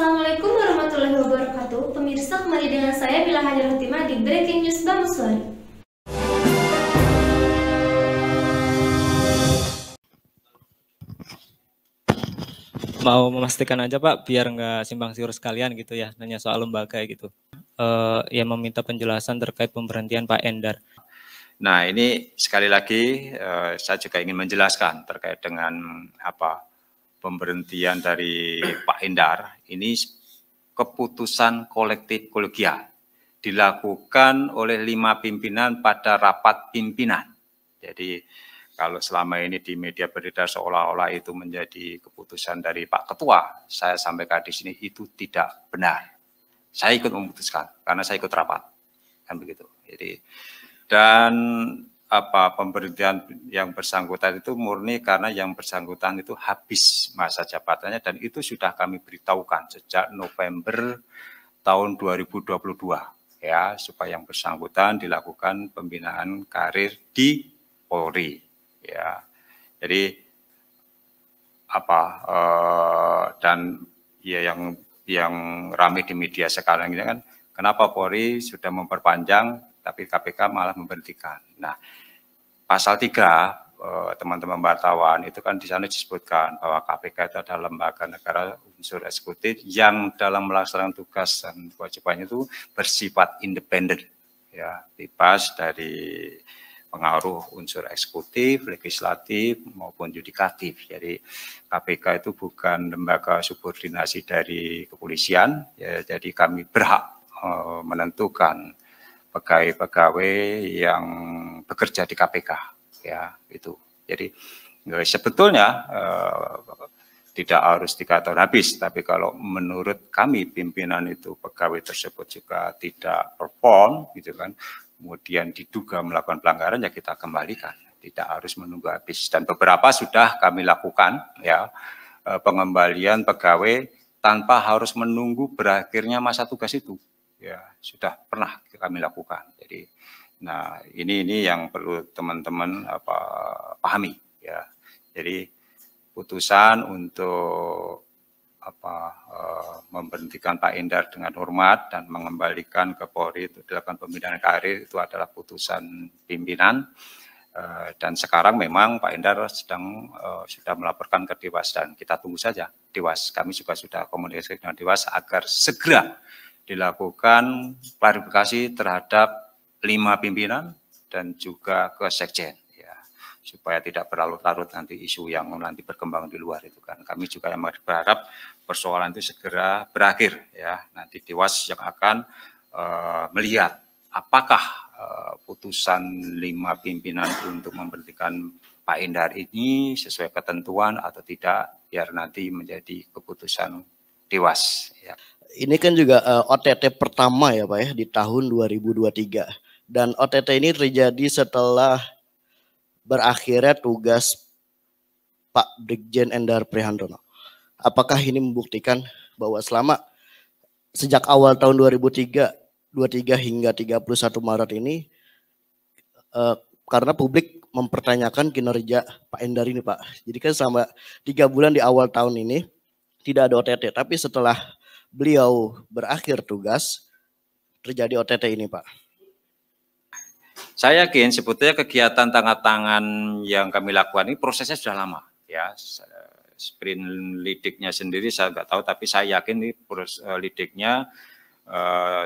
Assalamualaikum warahmatullahi wabarakatuh. Pemirsa, kembali dengan saya Bila Hajar Fatimah di Breaking News Bamuswari. Mau memastikan aja Pak, biar nggak simpang siur sekalian gitu ya, nanya soal lembaga gitu. Yang meminta penjelasan terkait pemberhentian Pak Endar. Nah, ini sekali lagi saya juga ingin menjelaskan terkait dengan pemberhentian dari Pak Endar. Ini keputusan kolektif kolegial dilakukan oleh 5 pimpinan pada rapat pimpinan. Jadi kalau selama ini di media beredar seolah-olah itu menjadi keputusan dari Pak Ketua, saya sampaikan di sini itu tidak benar. Saya ikut memutuskan karena saya ikut rapat, kan begitu. Jadi dan pemberhentian yang bersangkutan itu murni karena yang bersangkutan itu habis masa jabatannya dan itu sudah kami beritahukan sejak November tahun 2022 ya, supaya yang bersangkutan dilakukan pembinaan karir di Polri ya. Jadi dan ya yang ramai di media sekarang ini kan, kenapa Polri sudah memperpanjang tapi KPK malah memberhentikan. Nah, pasal 3 teman-teman wartawan itu kan di sana disebutkan bahwa KPK itu adalah lembaga negara unsur eksekutif yang dalam melaksanakan tugas dan kewajibannya itu bersifat independen ya, bebas dari pengaruh unsur eksekutif, legislatif maupun yudikatif. Jadi KPK itu bukan lembaga subordinasi dari kepolisian ya, jadi kami berhak menentukan pegawai-pegawai yang bekerja di KPK ya, itu. Jadi sebetulnya tidak harus 3 tahun habis, tapi kalau menurut kami pimpinan itu pegawai tersebut juga tidak perform gitu kan, kemudian diduga melakukan pelanggaran ya kita kembalikan, tidak harus menunggu habis. Dan beberapa sudah kami lakukan ya, pengembalian pegawai tanpa harus menunggu berakhirnya masa tugas itu. Ya, sudah pernah kami lakukan. Jadi, nah ini yang perlu teman-teman pahami ya. Jadi putusan untuk memberhentikan Pak Endar dengan hormat dan mengembalikan ke Polri itu dilakukan pembinaan karir itu adalah putusan pimpinan. Dan sekarang memang Pak Endar sudah melaporkan ke Dewas dan kita tunggu saja Dewas. Kami juga sudah komunikasi dengan Dewas agar segera dilakukan klarifikasi terhadap 5 pimpinan dan juga ke sekjen ya, supaya tidak berlarut-larut nanti isu yang nanti berkembang di luar itu kan. Kami juga yang berharap persoalan itu segera berakhir ya. Nanti Dewas yang akan melihat apakah putusan 5 pimpinan untuk memberhentikan Pak Endar ini sesuai ketentuan atau tidak, biar nanti menjadi keputusan Dewas ya. Ini kan juga OTT pertama ya Pak ya di tahun 2023. Dan OTT ini terjadi setelah berakhirnya tugas Pak Brigjen Endar Prihandono. Apakah ini membuktikan bahwa sejak awal tahun 2023 hingga 31 Maret ini karena publik mempertanyakan kinerja Pak Endar ini Pak. Jadi kan selama 3 bulan di awal tahun ini tidak ada OTT, tapi setelah beliau berakhir tugas terjadi OTT ini Pak. Saya yakin sebetulnya kegiatan tangkap tangan yang kami lakukan ini prosesnya sudah lama ya. Sprint lidiknya sendiri saya nggak tahu, tapi saya yakin ini lidiknya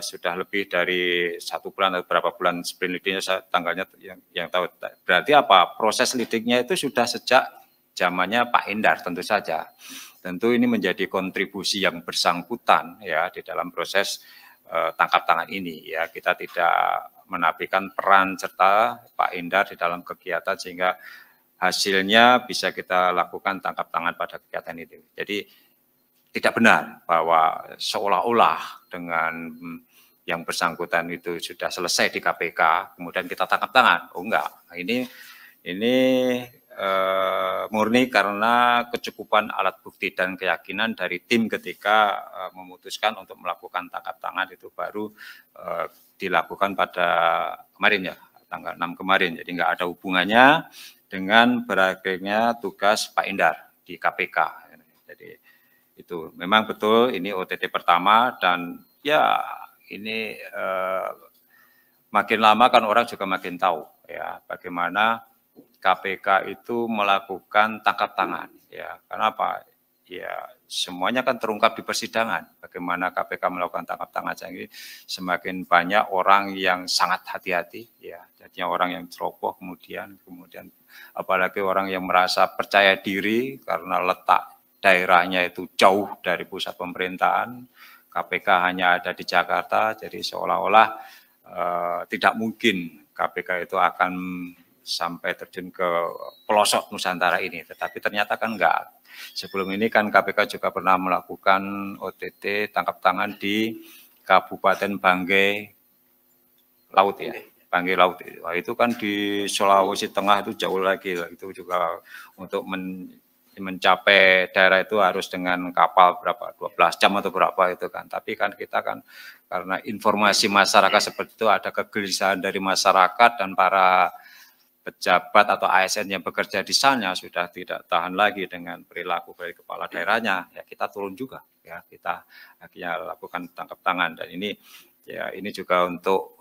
sudah lebih dari 1 bulan atau berapa bulan sprint lidiknya, tanggalnya yang tahu. Berarti apa? Proses lidiknya itu sudah sejak zamannya Pak Endar tentu saja. Tentu ini menjadi kontribusi yang bersangkutan ya di dalam proses tangkap tangan ini ya. Kita tidak menafikan peran serta Pak Endar di dalam kegiatan sehingga hasilnya bisa kita lakukan tangkap tangan pada kegiatan itu. Jadi tidak benar bahwa seolah-olah dengan yang bersangkutan itu sudah selesai di KPK kemudian kita tangkap tangan. Oh enggak, ini murni karena kecukupan alat bukti dan keyakinan dari tim ketika memutuskan untuk melakukan tangkap tangan itu baru dilakukan pada kemarin ya, tanggal 6 kemarin. Jadi nggak ada hubungannya dengan berakhirnya tugas Pak Endar di KPK. Jadi Itu memang betul ini OTT pertama dan ya ini makin lama kan orang juga makin tahu ya bagaimana KPK itu melakukan tangkap tangan ya. Kenapa? Ya semuanya kan terungkap di persidangan. Bagaimana KPK melakukan tangkap tangan ini semakin banyak orang yang sangat hati-hati ya. Jadinya orang yang ceroboh kemudian apalagi orang yang merasa percaya diri karena letak daerahnya itu jauh dari pusat pemerintahan. KPK hanya ada di Jakarta, jadi seolah-olah tidak mungkin KPK itu akan sampai terjun ke pelosok Nusantara ini, tetapi ternyata kan enggak. Sebelum ini kan KPK juga pernah melakukan OTT tangkap tangan di Kabupaten Banggai Laut ya, Banggai Laut. Wah, itu kan di Sulawesi Tengah itu jauh lagi, itu juga untuk mencapai daerah itu harus dengan kapal berapa 12 jam atau berapa itu kan. Tapi kan kita kan karena informasi masyarakat seperti itu, ada kegelisahan dari masyarakat dan para pejabat atau ASN yang bekerja di sana sudah tidak tahan lagi dengan perilaku dari kepala daerahnya, ya kita turun juga ya, kita akhirnya lakukan tangkap tangan. Dan ini ya ini juga untuk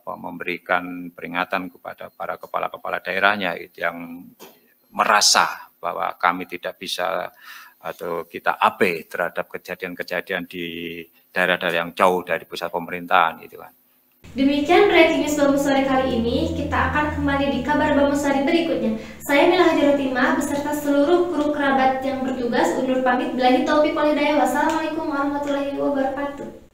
memberikan peringatan kepada para kepala daerahnya itu yang merasa bahwa kami tidak bisa atau kita abai terhadap kejadian-kejadian di daerah-daerah yang jauh dari pusat pemerintahan gitu kan. Demikian breaking news Bambu Sore kali ini. Kita akan kembali di kabar Bambu Sore berikutnya. Saya Mila Hajarotimah beserta seluruh kru kerabat yang bertugas undur pamit. Billahi taufiq wal hidayah. Wassalamualaikum warahmatullahi wabarakatuh.